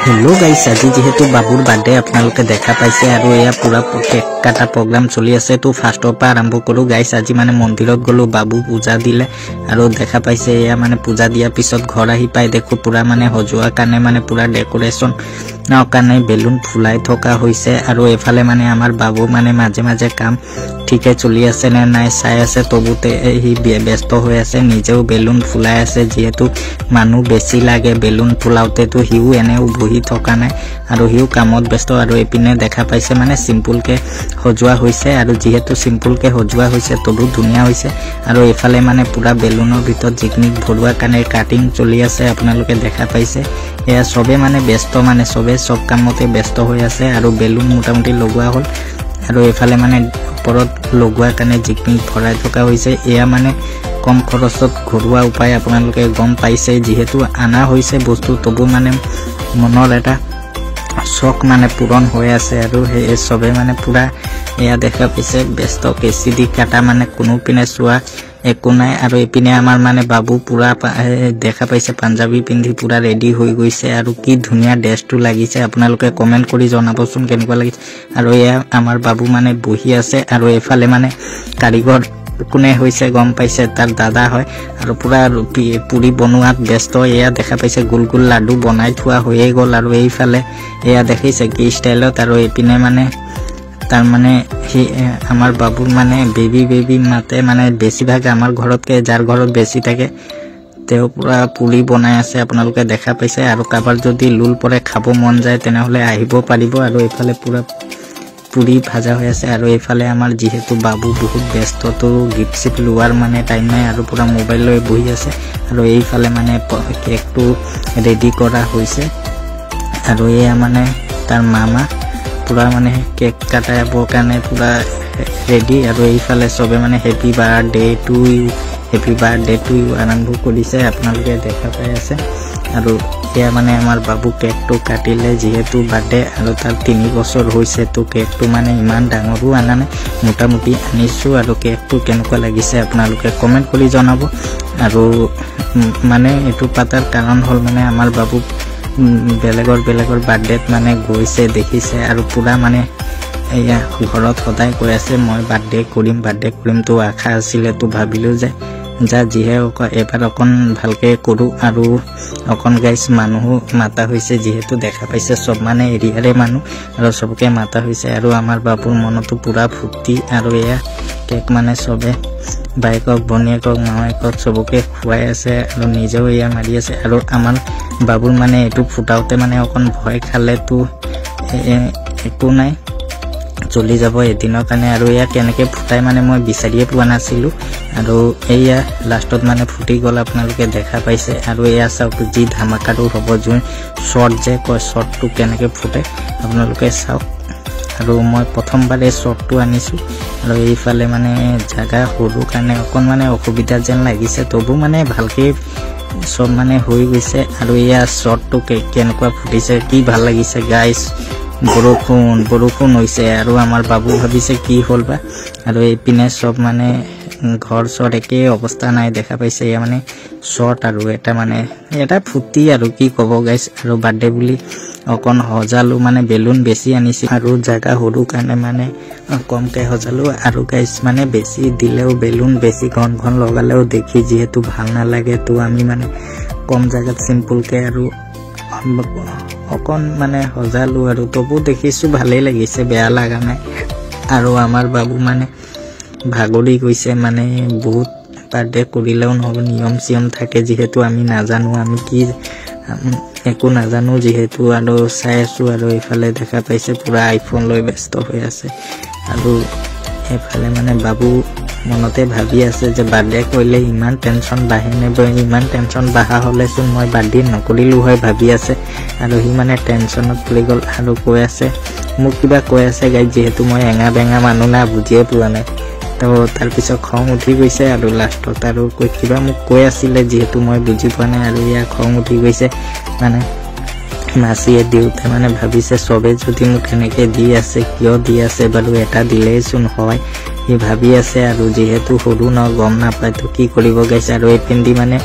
hello guys আজি যেহেতু বাবুৰ বাৰ্থডে আপোনালোকে দেখা পাইছে আৰু এয়া পুৰা কেক কাটা প্ৰগ্ৰাম চলি আছে তো ফাৰ্ষ্টৰ পৰা আৰম্ভ কৰো গাইস আজি মানে মন্দিৰত গলো বাবু পূজা দিলে আৰু দেখা পাইছে এয়া মানে পূজা দিয়া পিছত ঘৰ আহি পাই দেখো পুৰা মানে হজোৱা কানে মানে পুৰা ডেকোৰেশন নাও কানে বেলুন ফুলাই থকা হৈছে আৰু এফালে মানে আমাৰ বাবু মানে মাঝে মাঝে কাম ঠিকে চলি আছে নে নাই চাই আছে তবুতে হি ব্যস্ত হৈ আছে নিজেও বেলুন ফুলাই আছে যেহেতু মানুহ বেছি লাগে বেলুন ফুলাওতে তো হিউ এনেও বহি থকা নাই আৰু হিউ কামত ব্যস্ত আৰু এপিনে দেখা পাইছে মানে সিম্পল কে হজোৱা হৈছে আৰু যেহেতু সিম্পল কে হজোৱা হৈছে তবু ধুনিয়া হৈছে আৰু এফালে মানে পুৰা বেলুনৰ ভিতৰত জিকনিক ভৰুৱা কানে কাটিং চলি আছে আপোনালোকে দেখা পাইছে এয়া সবে মানে ব্যস্ত মানে সবে সব কামতে ব্যস্ত হৈ আছে আৰু বেলুন মোটামুটি লগোৱা হল আৰু এফালে মানে ওপৰত লগোৱা কানে জিকনিক ভৰাই থকা হৈছে এয়া মানে কম খৰচত ঘৰুৱা উপায় আপোনালোকে গম পাইছে যেহেতু আনা হৈছে বস্তু তবু মানে মনৰ এটা শক মানে পূৰণ হৈ আছে আৰু হে সবে মানে পুৰা এয়া দেখা পাইছে ব্যস্ত কেচিডি কাটা মানে কোনো পিনে চোৱা একো নাই আৰু এপিনে আমাৰ মানে বাবু পুৰা দেখা পাইছে পাঞ্জাবী পিন্ধি পুৰা ৰেডি হৈ গৈছে আৰু কি ধুনিয়া ড্ৰেছটো লাগিছে আপোনালোকে কমেন্ট কৰি জনাবচোন কেনেকুৱা লাগিছে আৰু এয়া আমাৰ বাবু মানে বহি আছে আৰু এফালে মানে কাৰিকৰ কোনে হৈছে গম পাইছে তাৰ দাদা হয় আৰু পুৰা পুৰি বনোৱাত ব্যস্ত এয়া দেখা পাইছে গুল গুল লাডু বনাই থোৱা হৈয়ে গল আৰু এইফালে এয়া দেখিছে কি ষ্টাইলত আৰু এপিনে মানে তাৰ মানে আমাৰ বাবুৰ মানে বেবি মাতে মানে বেছিভাগ আমাৰ ঘৰতকে যাৰ ঘৰত বেছি থাকে তেও পুৰা পুৰি বনাই আছে আপোনালোকে দেখা পাইছে আৰু কাবাৰ যদি লুল পৰে খাব মন যায় তেনেহলে আহিব পাৰিব আৰু এইফালে পুৰা পুৰি ভাজা হৈ আছে আৰু এইফালে আমাৰ যেহেতু বাবু বহুত ব্যস্ত তো গিফট সিপ লোৱাৰ মানে টাইম নাই আৰু পুৰা মোবাইল লৈ বহি আছে আৰু এইফালে মানে কেকটো ৰেডি কৰা হৈছে আৰু এয়া মানে তাৰ মামা পুৰা মানে কেক কাটাবৰ কাৰণে পুৰা ৰেডি আৰু এইফালে সবে মানে হেপি বাৰ্থডে টু ইউ আৰম্ভ কৰিছে আপোনালোকে দেখা পাই আছে আৰু এয়া মানে আমাৰ বাবু কেকটো কাটিলে যেহেতু বাৰ্থডে আৰু তাৰ 3 বছৰ হৈছে তো কেকটো মানে ইমান ডাঙৰো আনা নাই মোটামুটি আনিছো আৰু কেকটো কেনেকুৱা লাগিছে আপোনালোকে কমেন্ট কৰি জনাব আৰু মানে এটো পাতাৰ কাৰণ হল মানে আমাৰ বাবু বেলেগৰ বাৰ্থডেত মানে গৈছে দেখিছে আৰু পুৰা মানে এয়া ঘৰত সদায় কৈ আছে মই বাৰ্থডে কৰিম তো আশা আছিলে তো ভাবিলো যে যা যিহে এবাৰ অকন ভালকে কৰো আৰু অকন গাইস মানুহ মাতা হৈছে যেহেতু দেখা পাইছে সব মানে এৰিয়াৰে মানুহ আৰু সবকে মাতা হৈছে আৰু আমাৰ বাবুৰ মনতো পুৰা ফুৰ্তি আৰু এয়া কেক মানে সবে বাইকক বনিয়েকক মায়েকক সবকে খুৱাই আছে আৰু নিজেও এয়া মাৰি আছে আৰু আমাৰ বাবুৰ মানে এটো ফুটাওতে মানে অকন ভয় খালে তো একো নাই চলি যাব এদিনৰ কাৰণে আৰু এয়া কেনেকে ফুটাই মানে মই বিচাৰিয়ে পোৱা নাছিলো আৰু এয়া লাষ্টত মানে ফুটি গল আপোনালোকে দেখা পাইছে আৰু এয়া চাওক যি ধামাকাটো হ'ব যোন শৰ্ট যে কয় শৰ্টটো কেনেকে ফুটে আপোনালোকে চাওক আৰু মই প্ৰথমবাৰে শৰ্টটো আনিছো আৰু এইফালে মানে জাগা সৰু কাৰণে অকন মানে অসুবিধা যেন লাগিছে তবু মানে ভালকে সব মানে হৈ গৈছে আৰু এয়া শৰ্টটো কেনেকুৱা ফুটিছে কি ভাল লাগিছে গাইস বৰষুণ হৈছে আৰু আমাৰ বাবু ভাবিছে কি হ'ল বা আৰু এইপিনে সব মানে ঘৰ চৰ একে অৱস্থা নাই দেখা পাইছে এয়া মানে শৰ্ট আৰু এটা মানে এটা ফুটি আৰু কি কব গাইস আৰু বাৰ্থডে বুলি অকন হজালো মানে বেলুন বেছি আনিছে আৰু জাগা সৰু কাৰণে মানে কমকে হজালো আৰু গাইস মানে বেছি দিলেও বেলুন বেছি ঘন লগালেও দেখি যেহেতু ভাল নালাগে তো আমি মানে কম জাগাত সিম্পল কে আৰু অকন মানে হজালো আৰু তবু দেখিছো ভালেই লাগিছে বেয়া লাগা নাই আৰু আমাৰ বাবু মানে ভাগৰি গৈছে মানে বহুত বাৰ্থডে কৰিলেও নহব নিয়ম থাকে যেহেতু আমি নাজানো আমি কি একো নাজানো যেহেতু আৰু চাই আছো আৰু এইফালে দেখা পাইছে পুৰা আইফোন লৈ ব্যস্ত হৈ আছে আৰু এফালে মানে বাবু মনতে ভাবি আছে যে বাৰ্থডে কৰিলে ইমান টেনচন বাঢ়ে নে ইমান টেনচন বাঢ়া হলেচোন মই বাৰ্থডে নকৰিলো হয় ভাবি আছে আৰু হি মানে টেনচনত পৰি গল আৰু কৈ আছে মোক কিবা কৈ আছে গাইজ যেহেতু মই এঙা বেঙা মানুহ না বুজিয়ে পোৱা নাই তো তাৰ পিছত খং উঠি গৈছে আৰু লাষ্টত আৰু কিবা মোক কৈ আছিলে যেহেতু মই বুজি পোৱা নাই আৰু ইয়া খং উঠি গৈছে মানে মাছিয়ে দিওতে মানে ভাবিছে সবে যদি মোক এনেকে দি আছে কিয় দি আছে বাৰু এটা দিলেই চোন হয় হি ভাবি আছে আৰু যেহেতু সৰু ন গম নাপায় তো কি কৰিব গাইছে আৰু এই পিন্দি মানে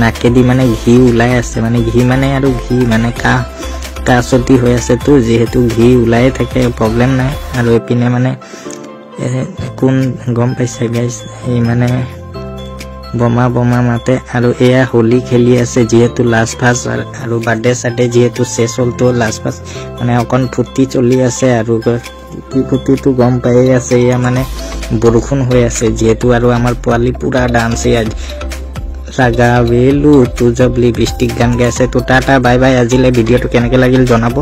নাকেদি মানে ঘি ওলাই আছে মানে ঘি মানে আৰু ঘি মানে কাছতি হৈ আছে তো যেহেতু ঘি ওলাই থাকে প্ৰবলেম নাই আৰু এপিনে মানে কোন গম পাইছে গাইস এই মানে বোমা মাতে আৰু এয়া হোলি খেলি আছে যেহেতু লাষ্ট ফাস আৰু বাৰ্থডে সাথে যেহেতু শেষ হল তো লাষ্ট ফাস মানে অকন ফুটি চলি আছে আৰু কি ফুটিটো গম পাই আছে এয়া মানে বৰষুণ হৈ আছে যেহেতু আৰু আমাৰ পোৱালি পুৰা ডান্স ৰাগা বেলু তো জবলি বৃষ্টিক গান গাইছে তো টাটা বাই বাই আজিলে ভিডিওটো কেনেকৈ লাগিল জনাব